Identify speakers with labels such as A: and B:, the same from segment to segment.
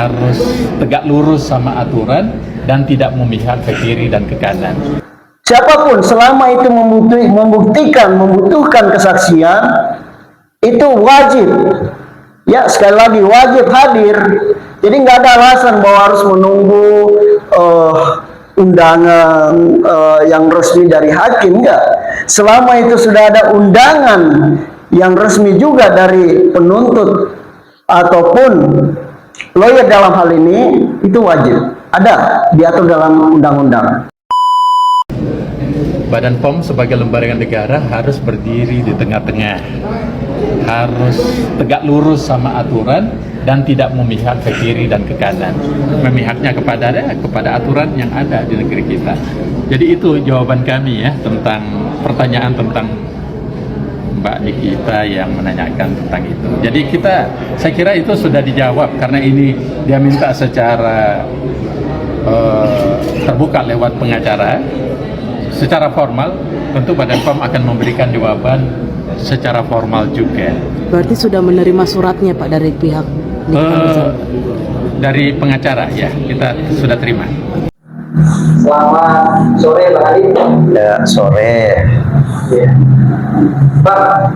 A: harus tegak lurus sama aturan dan tidak memihak ke kiri dan ke kanan.
B: Siapapun selama itu membutuhkan kesaksian, itu wajib, ya sekali lagi wajib hadir. Jadi nggak ada alasan bahwa harus menunggu undangan yang resmi dari hakim, enggak. Selama itu sudah ada undangan yang resmi juga dari penuntut ataupun lawyer dalam hal ini, itu wajib ada diatur dalam undang-undang.
A: Badan POM sebagai lembaga negara harus berdiri di tengah-tengah, harus tegak lurus sama aturan dan tidak memihak ke kiri dan ke kanan, memihaknya kepada aturan yang ada di negeri kita. Jadi itu jawaban kami ya tentang pertanyaan tentang Mbak Nikita yang menanyakan tentang itu. Jadi saya kira itu sudah dijawab karena ini dia minta secara terbuka lewat pengacara. Secara formal tentu Badan POM akan memberikan jawaban secara formal juga.
C: Berarti sudah menerima suratnya Pak dari pihak
A: dari pengacara ya, kita sudah terima.
D: Selamat sore Pak Ali.
B: Ya, sore.
D: Ya. Pak,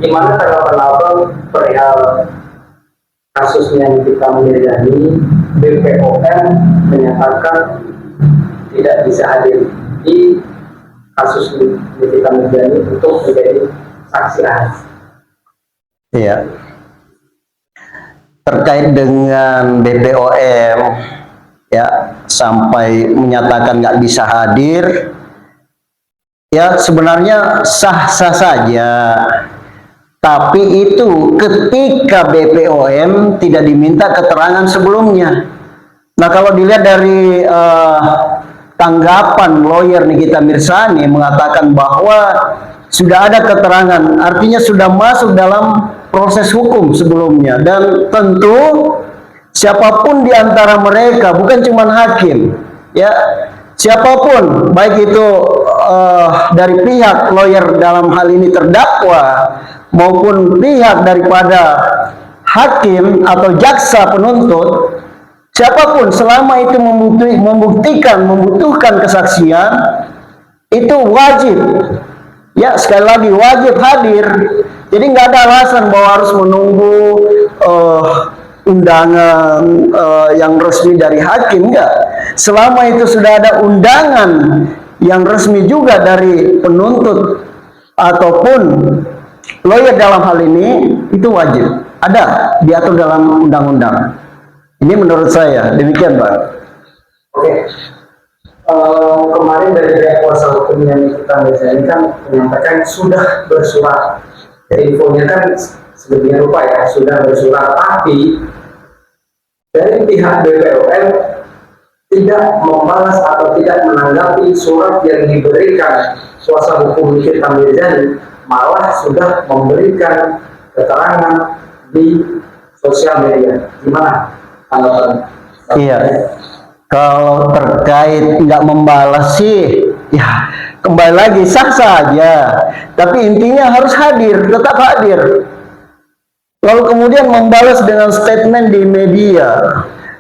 D: gimana tanggapan Abang perihal kasusnya Nikita Mirzani? BPOM menyatakan tidak bisa hadir di kasus Nikita Mirzani untuk menjadi saksi ahli.
B: Iya. Terkait dengan BPOM ya sampai menyatakan nggak bisa hadir, ya sebenarnya sah-sah saja. Tapi itu ketika BPOM tidak diminta keterangan sebelumnya. Nah kalau dilihat dari tanggapan lawyer Nikita Mirzani mengatakan bahwa sudah ada keterangan, artinya sudah masuk dalam proses hukum sebelumnya, dan tentu siapapun di antara mereka, bukan cuma hakim, ya siapapun, baik itu dari pihak lawyer dalam hal ini terdakwa maupun pihak daripada hakim atau jaksa penuntut, siapapun selama itu membutuhkan kesaksian, itu wajib, ya sekali lagi wajib hadir. Jadi nggak ada alasan bahwa harus menunggu undangan yang resmi dari hakim, enggak. Selama itu sudah ada undangan yang resmi juga dari penuntut ataupun lawyer dalam hal ini, itu wajib ada diatur dalam undang-undang. Ini menurut saya demikian, Pak.
D: Oke. Kemarin dari pihak kuasa hukumnya Nikita Mirzani kan menyampaikan sudah bersurat. Infonya kan sedemikian rupa ya, sudah bersurat, tapi dari pihak BPOM tidak membalas atau tidak menanggapi surat yang diberikan kuasa hukum Nikita Mirzani, malah sudah memberikan keterangan di sosial media. Gimana tanggapan?
B: Iya, kalau terkait nggak membalas sih, ya kembali lagi sah saja. Tapi intinya harus hadir, tetap hadir. Lalu kemudian membalas dengan statement di media,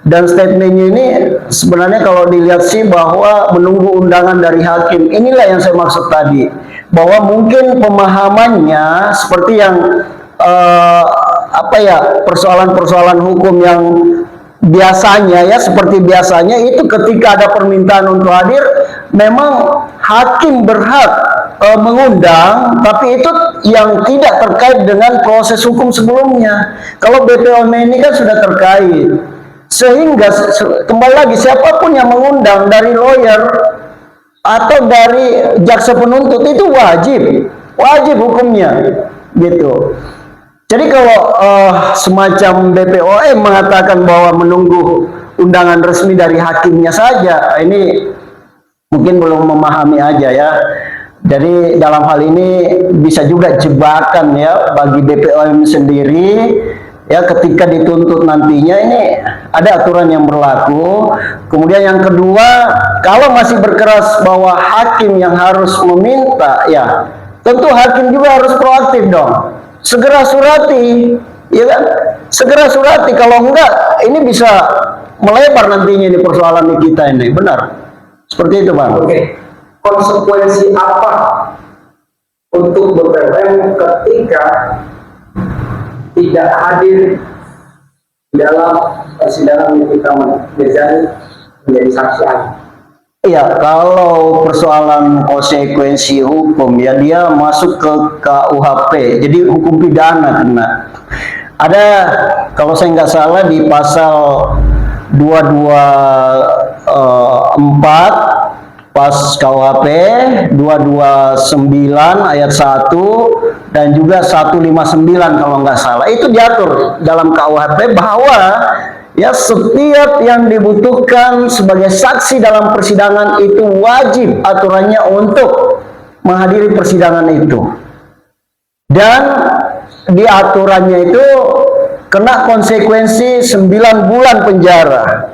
B: dan statementnya ini sebenarnya kalau dilihat sih bahwa menunggu undangan dari hakim. Inilah yang saya maksud tadi, bahwa mungkin pemahamannya seperti yang persoalan-persoalan hukum yang biasanya, ya seperti biasanya itu ketika ada permintaan untuk hadir, memang hakim berhak mengundang, tapi itu yang tidak terkait dengan proses hukum sebelumnya. Kalau BPOM ini kan sudah terkait, sehingga kembali lagi siapapun yang mengundang dari lawyer atau dari jaksa penuntut itu wajib hukumnya, gitu. Jadi kalau semacam BPOM mengatakan bahwa menunggu undangan resmi dari hakimnya saja, ini mungkin belum memahami aja ya. Jadi dalam hal ini bisa juga jebakan ya bagi BPOM sendiri, ya ketika dituntut nantinya ini ada aturan yang berlaku. Kemudian yang kedua, kalau masih berkeras bahwa hakim yang harus meminta, ya tentu hakim juga harus proaktif dong. Segera surati ya kan? Segera surati, kalau enggak ini bisa melebar nantinya ini persoalan kita ini, benar? Seperti itu, Bang.
D: Oke, konsekuensi apa untuk BPOM ketika tidak hadir dalam persidangan Nikita Mirzani menjadi saksi ahli?
B: Iya, kalau persoalan konsekuensi hukum ya dia masuk ke KUHP, jadi hukum pidana kena. Ada, kalau saya nggak salah di pasal 224 pas KUHP 229 ayat 1 dan juga 159 kalau nggak salah, itu diatur dalam KUHP bahwa ya setiap yang dibutuhkan sebagai saksi dalam persidangan itu wajib aturannya untuk menghadiri persidangan itu, dan di aturannya itu kena konsekuensi 9 bulan penjara.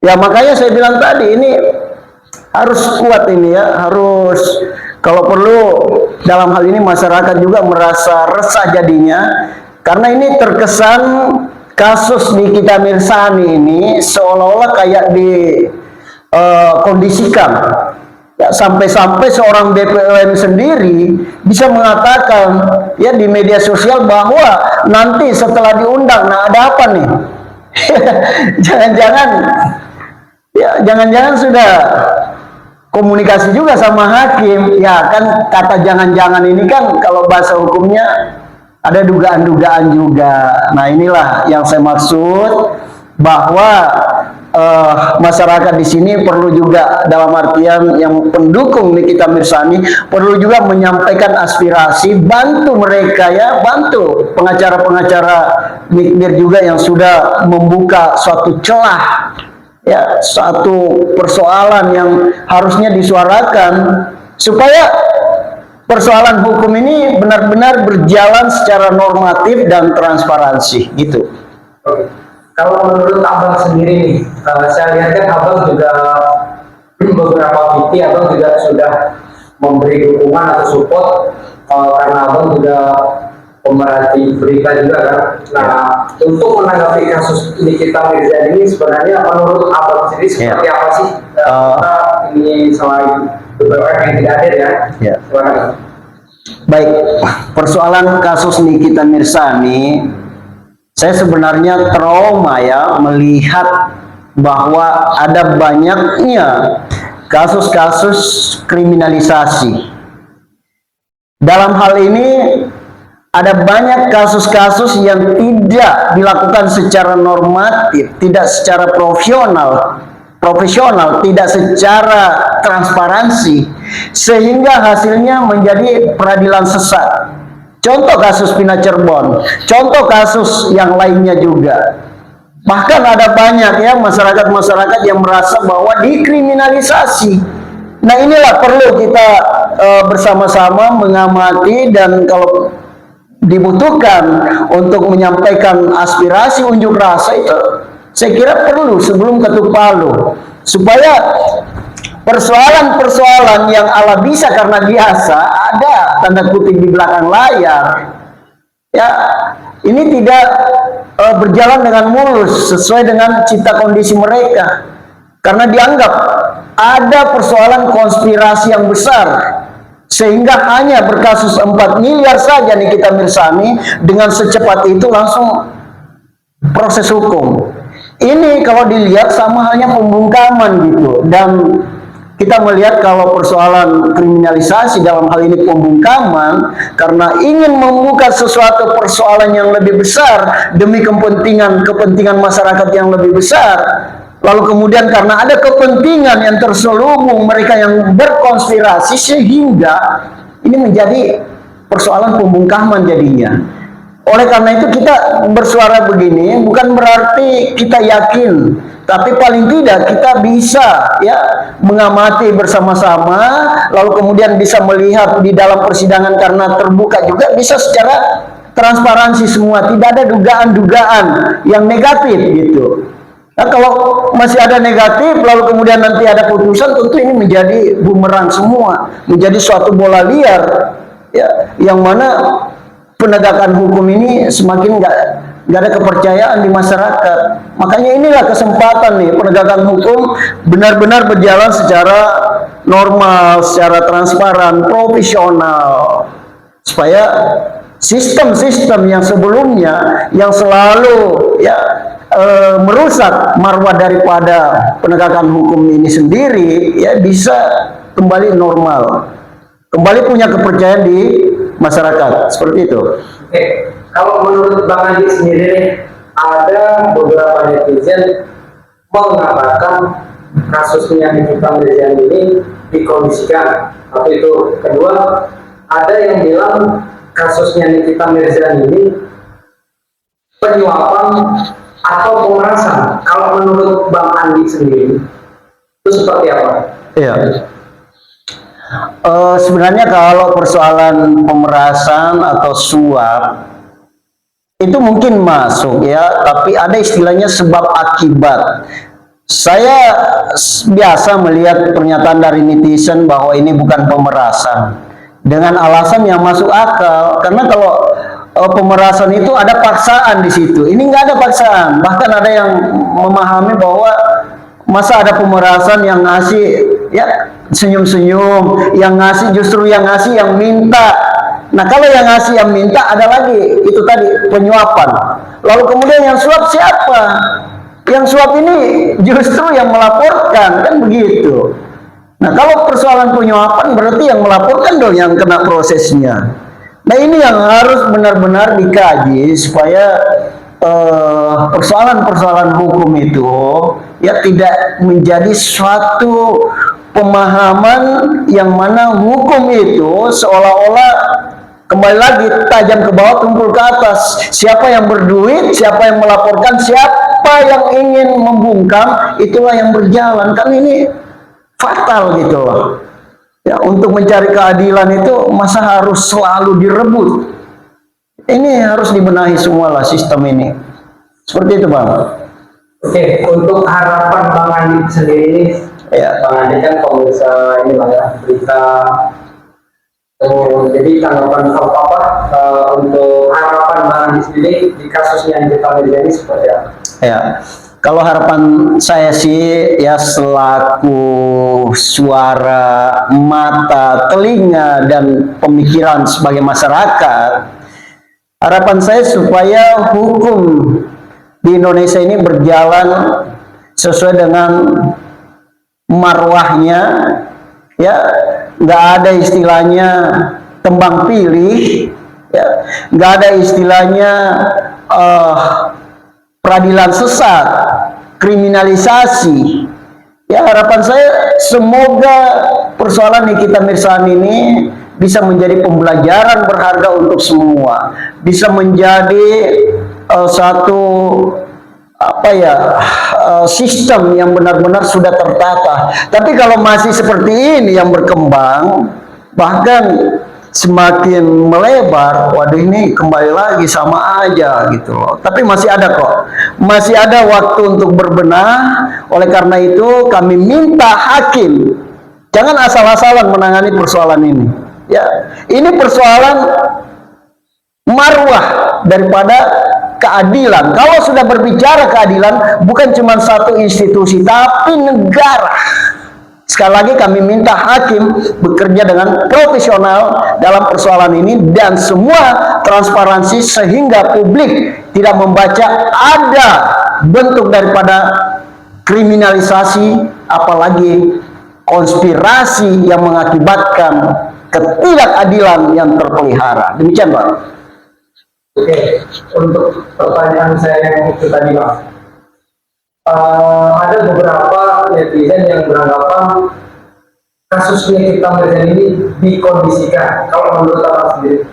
B: Ya makanya saya bilang tadi ini harus kuat ini ya, harus kalau perlu dalam hal ini masyarakat juga merasa resah jadinya, karena ini terkesan kasus Nikita Mirzani ini seolah-olah kayak dikondisikan ya, sampai-sampai seorang BPOM sendiri bisa mengatakan ya di media sosial bahwa nanti setelah diundang, nah ada apa nih? Jangan-jangan sudah komunikasi juga sama hakim ya kan. Kata jangan-jangan ini kan kalau bahasa hukumnya ada dugaan-dugaan juga. Nah inilah yang saya maksud, bahwa masyarakat di sini perlu juga, dalam artian yang pendukung Nikita Mirzani perlu juga menyampaikan aspirasi, bantu mereka ya, bantu pengacara-pengacara Nikmir juga yang sudah membuka suatu celah ya, satu persoalan yang harusnya disuarakan supaya persoalan hukum ini benar-benar berjalan secara normatif dan transparansi gitu.
D: Oke. Kalau menurut Abang sendiri nih, saya lihat kan Abang juga beberapa PT Abang juga sudah memberi dukungan atau support, karena Abang juga pemerhati berita juga kan. Nah, untuk menanggapi kasus Nikita Mirzani ini sebenarnya menurut Abang sendiri seperti apa sih? Kita ini selain beberapa yang tidak hadir ya. Silakan.
B: Baik, persoalan kasus Nikita Mirzani, saya sebenarnya trauma ya melihat bahwa ada banyaknya kasus-kasus kriminalisasi. Dalam hal ini ada banyak kasus-kasus yang tidak dilakukan secara normatif, tidak secara profesional, tidak secara transparansi, sehingga hasilnya menjadi peradilan sesat. Contoh kasus Pina Cirebon, contoh kasus yang lainnya juga. Bahkan ada banyak ya masyarakat-masyarakat yang merasa bahwa dikriminalisasi. Nah inilah perlu kita bersama-sama mengamati, dan kalau dibutuhkan untuk menyampaikan aspirasi unjuk rasa itu saya kira perlu sebelum ketuk palu, supaya persoalan-persoalan yang ala bisa karena biasa ada tanda kutip di belakang layar ya, ini tidak berjalan dengan mulus sesuai dengan cita kondisi mereka, karena dianggap ada persoalan konspirasi yang besar, sehingga hanya berkasus 4 miliar saja Nikita Mirzani dengan secepat itu langsung proses hukum. Ini kalau dilihat sama halnya pembungkaman gitu, dan kita melihat kalau persoalan kriminalisasi dalam hal ini pembungkaman karena ingin membuka sesuatu persoalan yang lebih besar demi kepentingan masyarakat yang lebih besar, lalu kemudian karena ada kepentingan yang terselubung mereka yang berkonspirasi, sehingga ini menjadi persoalan pembungkaman jadinya. Oleh karena itu kita bersuara begini bukan berarti kita yakin, tapi paling tidak kita bisa ya mengamati bersama-sama, lalu kemudian bisa melihat di dalam persidangan karena terbuka juga, bisa secara transparansi semua, tidak ada dugaan-dugaan yang negatif gitu. Nah, kalau masih ada negatif lalu kemudian nanti ada putusan, tentu ini menjadi bumerang semua, menjadi suatu bola liar ya, yang mana penegakan hukum ini semakin nggak ada kepercayaan di masyarakat. Makanya inilah kesempatan nih, penegakan hukum benar-benar berjalan secara normal, secara transparan, profesional, supaya sistem-sistem yang sebelumnya yang selalu ya merusak marwah daripada penegakan hukum ini sendiri ya bisa kembali normal, kembali punya kepercayaan di masyarakat, seperti itu.
D: Oke, kalau menurut Bang Andi sendiri nih, ada beberapa netizen mengatakan kasusnya Nikita Mirzani ini dikondisikan. Satu itu. Kedua, ada yang bilang kasusnya Nikita Mirzani ini penyuapan atau pemerasan. Kalau menurut Bang Andi sendiri, itu seperti apa?
B: Iya. Sebenarnya kalau persoalan pemerasan atau suap itu mungkin masuk ya, tapi ada istilahnya sebab akibat. Saya biasa melihat pernyataan dari netizen bahwa ini bukan pemerasan dengan alasan yang masuk akal, karena kalau pemerasan itu ada paksaan di situ. Ini nggak ada paksaan, bahkan ada yang memahami bahwa masa ada pemerasan yang ngasih ya senyum-senyum, yang ngasih justru yang ngasih yang minta. Nah kalau yang ngasih yang minta ada lagi itu tadi penyuapan. Lalu kemudian yang suap siapa? Yang suap ini justru yang melaporkan, kan begitu. Nah kalau persoalan penyuapan berarti yang melaporkan dong yang kena prosesnya. Nah ini yang harus benar-benar dikaji supaya persoalan-persoalan hukum itu ya tidak menjadi suatu pemahaman yang mana hukum itu seolah-olah kembali lagi tajam ke bawah tumpul ke atas. Siapa yang berduit, siapa yang melaporkan, siapa yang ingin membungkam, itulah yang berjalan. Kan ini fatal gitu loh. Ya, untuk mencari keadilan itu masa harus selalu direbut. Ini harus dibenahi semua lah sistem ini. Seperti itu Bang.
D: Oke, untuk harapan Bang Andi sendiri ini,
B: Ya.
D: Bang Andi kan pemirsa ini Bang ya, berita. Jadi tanggapan apa untuk harapan Bang Andi sendiri di kasusnya Nikita Mirzani seperti apa?
B: Ya, kalau harapan saya sih ya selaku suara, mata, telinga dan pemikiran sebagai masyarakat, harapan saya supaya hukum di Indonesia ini berjalan sesuai dengan marwahnya, ya nggak ada istilahnya tembang pilih, ya nggak ada istilahnya peradilan sesat, kriminalisasi. Ya harapan saya semoga persoalan Nikita Mirzani ini bisa menjadi pembelajaran berharga untuk semua, bisa menjadi satu sistem yang benar-benar sudah tertata. Tapi kalau masih seperti ini yang berkembang, bahkan semakin melebar, waduh ini kembali lagi sama aja gitu loh. Tapi masih ada kok, masih ada waktu untuk berbenah. Oleh karena itu kami minta hakim jangan asal-asalan menangani persoalan ini. Ya, ini persoalan marwah daripada keadilan. Kalau sudah berbicara keadilan, bukan cuma satu institusi, tapi negara. Sekali lagi kami minta hakim bekerja dengan profesional dalam persoalan ini dan semua transparansi sehingga publik tidak membaca ada bentuk daripada kriminalisasi, apalagi konspirasi yang mengakibatkan ketidakadilan yang terpelihara. Demikian Pak.
D: Oke, untuk pertanyaan saya yang itu tadi Bang, ada beberapa netizen yang beranggapan kasus Nikita Mirzani ini dikondisikan. Kalau menurut Abang sendiri?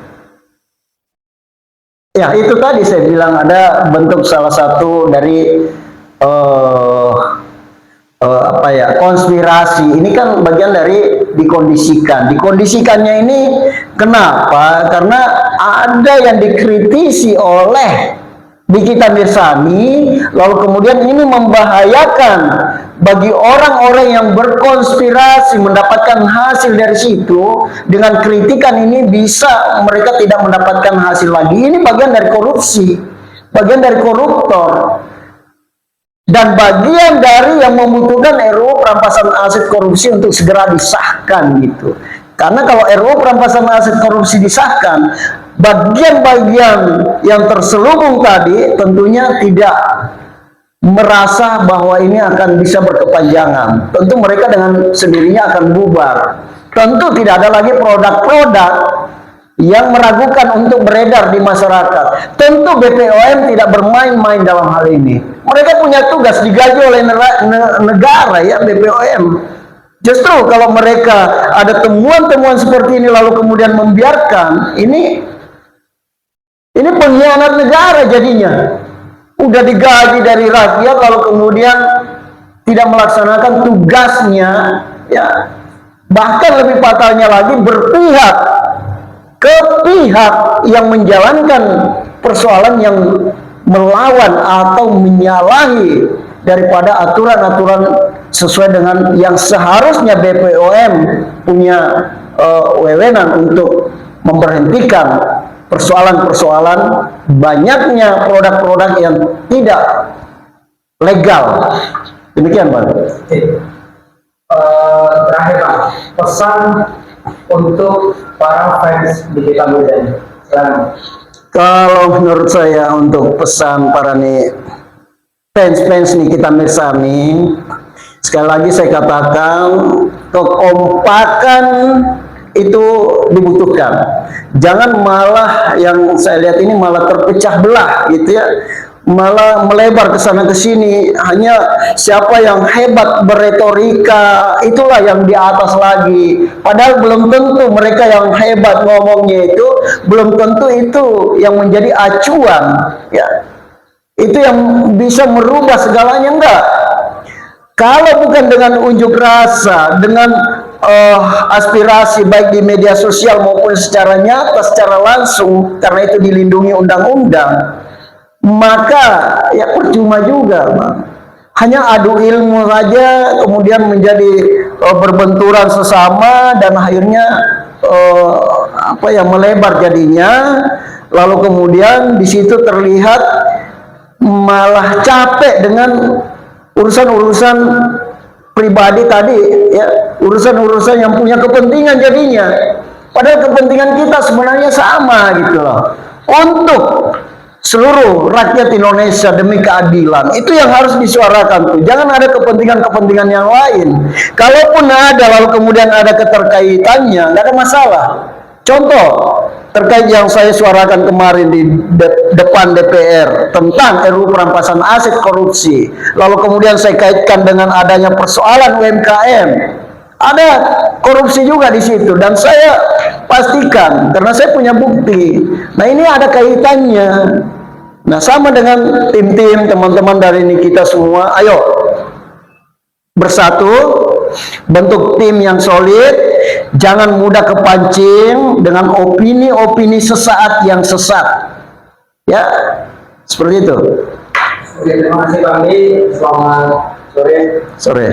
B: Ya itu tadi saya bilang ada bentuk salah satu dari konspirasi. Ini kan bagian dari dikondisikan. Dikondisikannya ini kenapa? Karena ada yang dikritisi oleh di kita Mirsani, lalu kemudian ini membahayakan bagi orang-orang yang berkonspirasi mendapatkan hasil dari situ. Dengan kritikan ini bisa mereka tidak mendapatkan hasil lagi. Ini bagian dari korupsi, bagian dari koruptor, dan bagian dari yang membutuhkan RUU perampasan aset korupsi untuk segera disahkan gitu. Karena kalau RUU perampasan aset korupsi disahkan, bagian-bagian yang terselubung tadi tentunya tidak merasa bahwa ini akan bisa berkepanjangan. Tentu mereka dengan sendirinya akan bubar. Tentu tidak ada lagi produk-produk yang meragukan untuk beredar di masyarakat. Tentu BPOM tidak bermain-main dalam hal ini. Mereka punya tugas, digaji oleh negara ya, BPOM. Justru kalau mereka ada temuan-temuan seperti ini lalu kemudian membiarkan, ini pengkhianat negara jadinya. Udah digaji dari rakyat lalu kemudian tidak melaksanakan tugasnya ya. Bahkan lebih fatalnya lagi berpihak ke pihak yang menjalankan persoalan yang melawan atau menyalahi daripada aturan-aturan sesuai dengan yang seharusnya BPOM punya wewenang untuk memberhentikan persoalan-persoalan banyaknya produk-produk yang tidak legal. Demikian, Pak.
D: Terakhir, Pak, pesan untuk para fans digital media.
B: Kalau menurut saya untuk pesan para fans Nikita Mirzani, sekali lagi saya katakan kekompakan itu dibutuhkan. Jangan malah yang saya lihat ini malah terpecah belah gitu ya, malah melebar ke sana ke sini. Hanya siapa yang hebat berretorika itulah yang di atas lagi. Padahal belum tentu mereka yang hebat ngomongnya itu, belum tentu itu yang menjadi acuan ya. Itu yang bisa merubah segalanya, enggak. Kalau bukan dengan unjuk rasa, dengan aspirasi baik di media sosial maupun secara nyata, secara langsung, karena itu dilindungi undang-undang, maka ya percuma juga, Bang. Hanya adu ilmu saja, kemudian menjadi berbenturan sesama dan akhirnya melebar jadinya. Lalu kemudian di situ terlihat malah capek dengan urusan-urusan pribadi tadi ya, urusan-urusan yang punya kepentingan jadinya. Padahal kepentingan kita sebenarnya sama gitu loh. Untuk seluruh rakyat Indonesia demi keadilan. Itu yang harus disuarakan tuh. Jangan ada kepentingan-kepentingan yang lain. Kalaupun ada lalu kemudian ada keterkaitannya, nggak ada masalah. Contoh terkait yang saya suarakan kemarin di depan DPR tentang RUU perampasan aset korupsi, lalu kemudian saya kaitkan dengan adanya persoalan UMKM, ada korupsi juga di situ, dan saya pastikan karena saya punya bukti. Nah ini ada kaitannya. Nah sama dengan tim-tim teman-teman dari ini kita semua, ayo bersatu, bentuk tim yang solid. Jangan mudah kepancing dengan opini-opini sesaat yang sesat. Ya, seperti itu.
D: Oke, terima kasih Bang Lee. Selamat sore.
B: Sore.